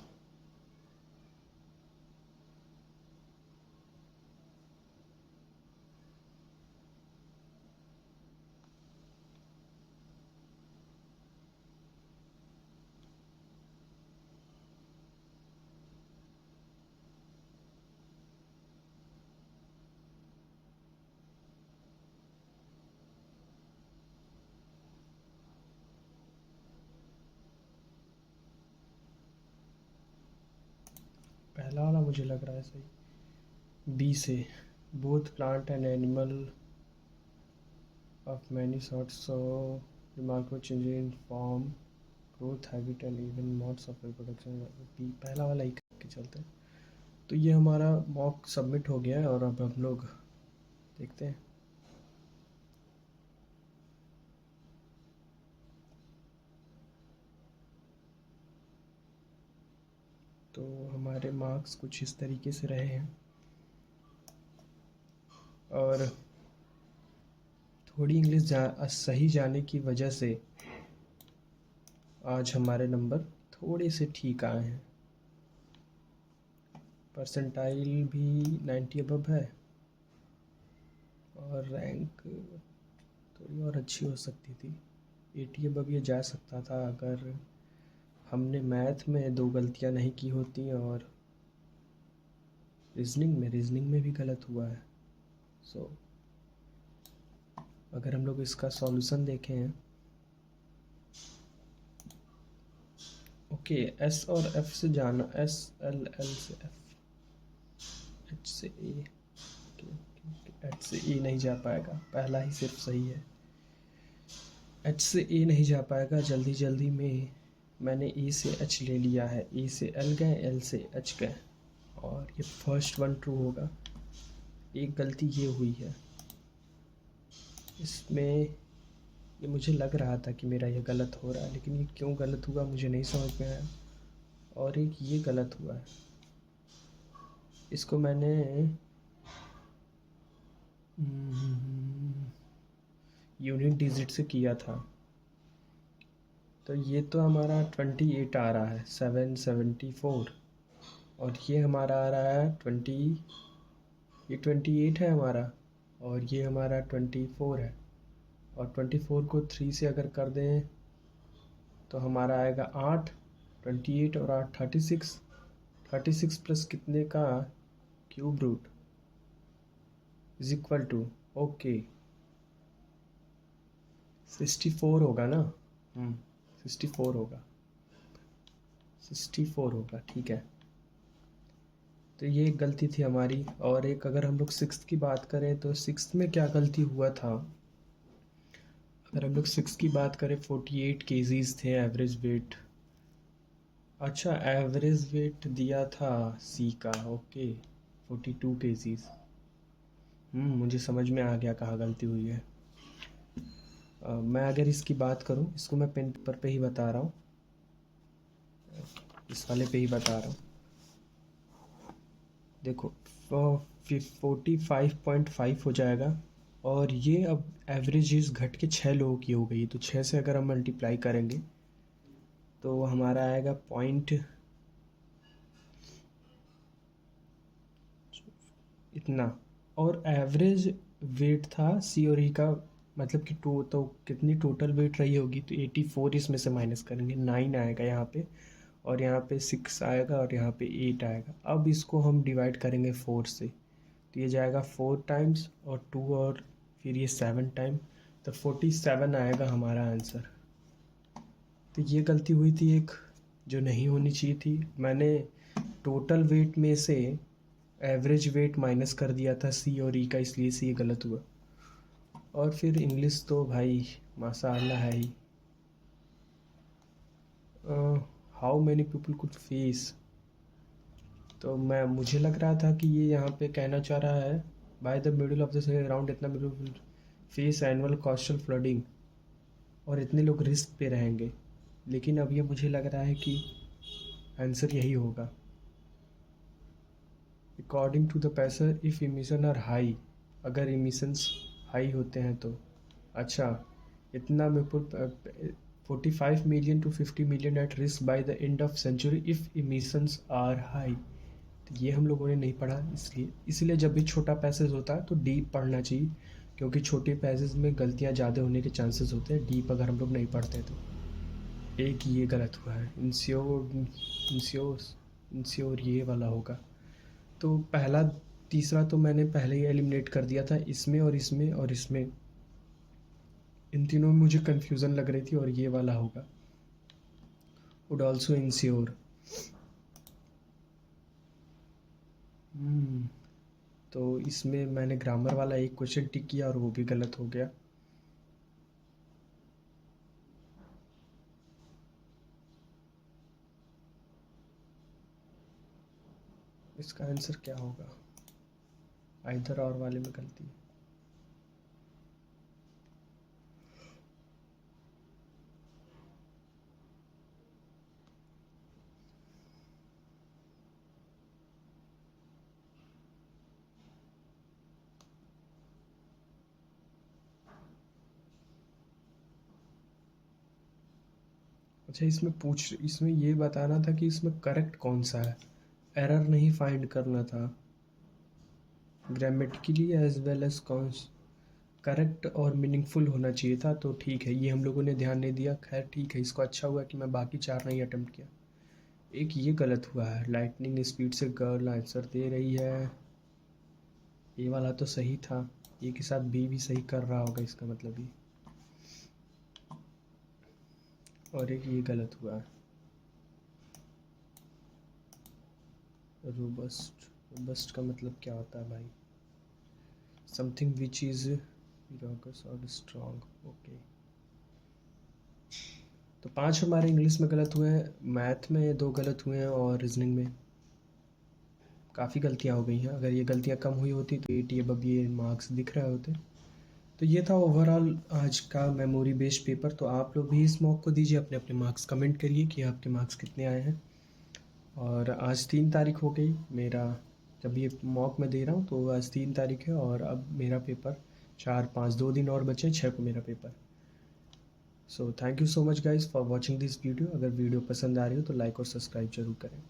S1: पहला वाला मुझे लग रहा है सही। बी से, both plant and animal of many sorts so remarkable change in form, growth habit and even modes of reproduction. B, पहला वाला ही करके चलते हैं। तो ये हमारा मॉक सबमिट हो गया है और अब हम लोग देखते हैं। तो हमारे मार्क्स कुछ इस तरीके से रहे हैं और थोड़ी इंग्लिश सही जाने की वजह से आज हमारे नंबर थोड़े से ठीक आए हैं। परसेंटाइल भी 90 अबव है और रैंक थोड़ी और अच्छी हो सकती थी, 80 अबव ये जा सकता था अगर हमने मैथ में 2 गलतियां नहीं की होती और रीजनिंग में भी गलत हुआ है। सो अगर हम लोग इसका सॉल्यूशन देखें, ओके, एस और एफ से जाना, एस एल, एल से एफ, एच से ए, एच से ए नहीं जा पाएगा, पहला ही सिर्फ सही है। एच से ए नहीं जा पाएगा, जल्दी जल्दी में मैंने ए से एच ले लिया है, ए से एल गए, एल से एच गए और ये फर्स्ट वन ट्रू होगा। एक गलती ये हुई है इसमें, ये मुझे लग रहा था कि मेरा ये गलत हो रहा है, लेकिन ये क्यों गलत हुआ मुझे नहीं समझ में आया। और एक ये गलत हुआ है, इसको मैंने यूनिट डिजिट से किया था। तो ये तो हमारा 28 आ रहा है, 774, और ये हमारा आ रहा है 20, ये 28 है हमारा और ये हमारा 24 है। और 24 को 3 से अगर कर दें तो हमारा आएगा 8, 28 और 8 36, 36 प्लस कितने का cube root is equal to, okay 64 होगा ना। 64 होगा, 64 होगा, ठीक है। तो ये एक गलती थी हमारी। और एक अगर हम लोग सिक्स्थ की बात करें तो सिक्स्थ में क्या गलती हुआ था, अगर हम लोग सिक्स की बात करें 48 केजीज थे एवरेज वेट। अच्छा, एवरेज वेट दिया था सी का, ओके 42 केजीज। मुझे समझ में आ गया कहाँ गलती हुई है। मैं अगर इसकी बात करूँ, इसको मैं पेन पेपर पे ही बता रहा हूँ, इस वाले पे ही बता रहा हूँ। देखो 45.5 हो जाएगा और ये अब एवरेजेस घट के 6 लोगों की हो गई, तो 6 से अगर हम मल्टीप्लाई करेंगे तो हमारा आएगा पॉइंट इतना। और एवरेज वेट था सी और ई का, मतलब कि तो कितनी टोटल वेट रही होगी, तो 84 इसमें से माइनस करेंगे, 9 आएगा यहाँ पे और यहाँ पे 6 आएगा और यहाँ पे 8 आएगा। अब इसको हम डिवाइड करेंगे 4 से, तो ये जाएगा 4 टाइम्स और 2 और फिर ये 7 टाइम, तो 47 आएगा हमारा आंसर। तो ये गलती हुई थी एक, जो नहीं होनी चाहिए थी। मैंने टोटल वेट में से एवरेज वेट माइनस कर दिया था सी और ई का, इसलिए से ये गलत हुआ। और फिर इंग्लिश तो भाई माशाअल्लाह है ही। How many people could face, तो मुझे लग रहा था कि ये यहाँ पे कहना चाह रहा है by the middle of the around इतना middle face annual coastal flooding, और इतने लोग रिस्क पे रहेंगे। लेकिन अब ये मुझे लग रहा है कि आंसर यही होगा, according to the passage if emission are high, अगर इमिशंस हाई होते हैं तो। अच्छा, इतना में 45 million to 50 million at risk by the end of century if emissions are high, तो ये हम लोगों ने नहीं पढ़ा, इसलिए जब भी छोटा पैसेज होता है तो डीप पढ़ना चाहिए, क्योंकि छोटे पैसेज में गलतियाँ ज़्यादा होने के चांसेस होते हैं डीप अगर हम लोग नहीं पढ़ते तो। एक ये गलत हुआ है, इंश्योर ये वाला होगा। तो पहला तीसरा तो मैंने पहले ही एलिमिनेट कर दिया था, इसमें और इसमें और इसमें, इन तीनों में मुझे कन्फ्यूज़न लग रही थी और ये वाला होगा, वुड ऑल्सो इंश्योर। तो इसमें मैंने ग्रामर वाला एक क्वेश्चन टिक किया और वो भी गलत हो गया। इसका आंसर क्या होगा? आइदर और वाले में गलती है। अच्छा, इसमें ये बताना था कि इसमें करेक्ट कौन सा है, एरर नहीं फाइंड करना था। Grammatically as well as correct और मीनिंगफुल होना चाहिए था। तो ठीक है, ये हम लोगों ने ध्यान नहीं दिया। खैर ठीक है, इसको अच्छा हुआ कि मैं बाकी 4 नहीं अटेम्प्ट किया। एक ये गलत हुआ है, लाइटनिंग स्पीड से गर्ल आंसर दे रही है। ये वाला तो सही था, ए के साथ बी भी सही कर रहा होगा इसका मतलब ही। और एक ये गलत हुआ है, रोबस्ट। रोबस्ट का मतलब क्या होता है भाई? समथिंग विच इज़ रॉगस और स्ट्रॉन्ग। ओके, तो 5 हमारे इंग्लिश में गलत हुए हैं, मैथ में 2 गलत हुए हैं और रीजनिंग में काफ़ी गलतियाँ हो गई हैं। अगर ये गलतियाँ कम हुई होती तो 80 अब ये मार्क्स दिख रहे होते। तो ये था ओवरऑल आज का मेमोरी बेस्ड पेपर। तो आप लोग भी इस मॉक को दीजिए, अपने अपने मार्क्स कमेंट करिए कि आपके मार्क्स कितने आए हैं। और आज 3 तारीख हो गई मेरा, जब ये मॉक मैं दे रहा हूँ तो आज 3 तारीख है और अब मेरा पेपर 4 5 2 दिन और बचे, 6 को मेरा paper. So thank you so much guys for watching this video. अगर वीडियो पसंद आ रही हो तो लाइक और सब्सक्राइब जरूर करें।